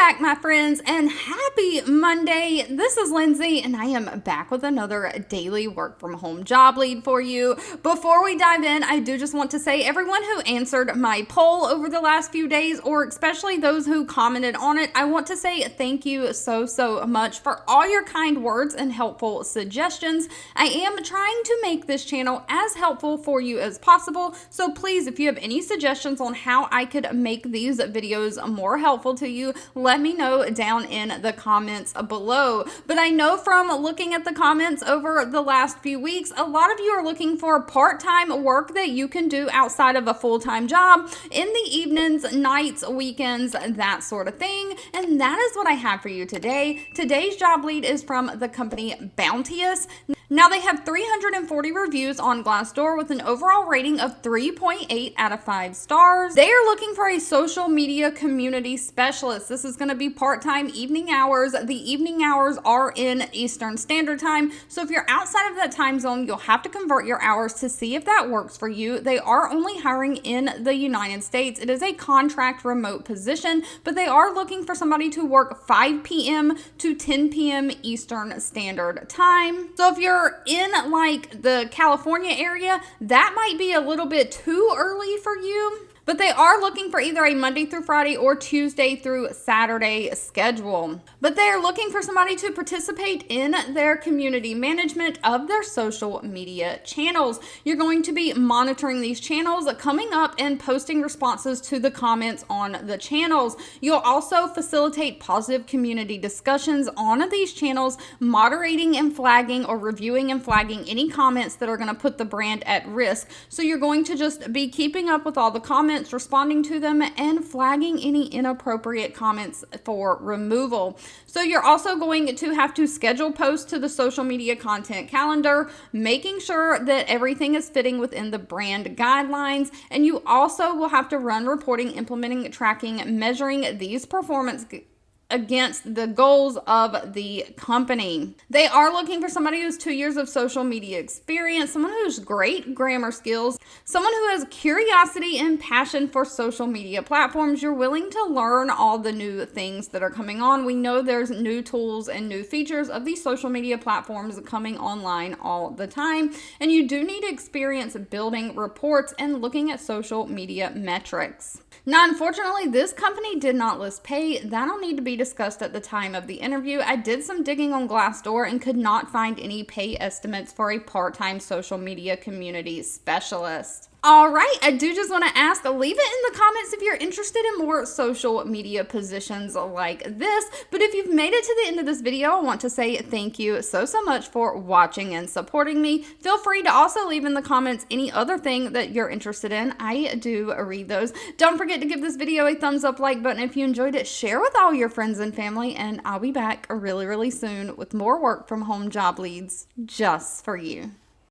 back, my friends, and happy Monday. This is Lindsay, and I am back with another daily work from home job lead for you. Before we dive in, I do just want to say everyone who answered my poll over the last few days, or especially those who commented on it, I want to say thank you so much for all your kind words and helpful suggestions. I am trying to make this channel as helpful for you as possible, so please, if you have any suggestions on how I could make these videos more helpful to you, let me know down in the comments below. But I know from looking at the comments over the last few weeks, a lot of you are looking for part-time work that you can do outside of a full-time job in the evenings, nights, weekends, that sort of thing. And that is what I have for you today. Today's job lead is from the company Bounteous. Now, they have 340 reviews on Glassdoor with an overall rating of 3.8 out of 5 stars. They are looking for a social media community specialist. This is going to be part-time evening hours. The evening hours are in Eastern Standard Time. So if you're outside of that time zone, you'll have to convert your hours to see if that works for you. They are only hiring in the United States. It is a contract remote position, but they are looking for somebody to work 5 p.m. to 10 p.m. Eastern Standard Time. So if you're in like the California area, that might be a little bit too early for you. But they are looking for either a Monday through Friday or Tuesday through Saturday schedule. But they are looking for somebody to participate in their community management of their social media channels. You're going to be monitoring these channels, coming up and posting responses to the comments on the channels. You'll also facilitate positive community discussions on these channels, moderating and flagging or reviewing and flagging any comments that are going to put the brand at risk. So you're going to just be keeping up with all the comments, responding to them, and flagging any inappropriate comments for removal. So you're also going to have to schedule posts to the social media content calendar, making sure that everything is fitting within the brand guidelines. And you also will have to run reporting, implementing, tracking, measuring these performance against the goals of the company. They are looking for somebody who's 2 years of social media experience, someone who's great grammar skills, someone who has curiosity and passion for social media platforms. You're willing to learn all the new things that are coming on. We know there's new tools and new features of these social media platforms coming online all the time, and you do need experience building reports and looking at social media metrics. Now, unfortunately, this company did not list pay. That'll need to be discussed at the time of the interview. I did some digging on Glassdoor and could not find any pay estimates for a part-time social media community specialist. All right, I do just want to ask, leave it in the comments if you're interested in more social media positions like this. But if you've made it to the end of this video, I want to say thank you so much for watching and supporting me. Feel free to also leave in the comments any other thing that you're interested in. I do read those. Don't forget to give this video a thumbs up, like button if you enjoyed it. Share with all your friends and family, and I'll be back really soon with more work from home job leads just for you.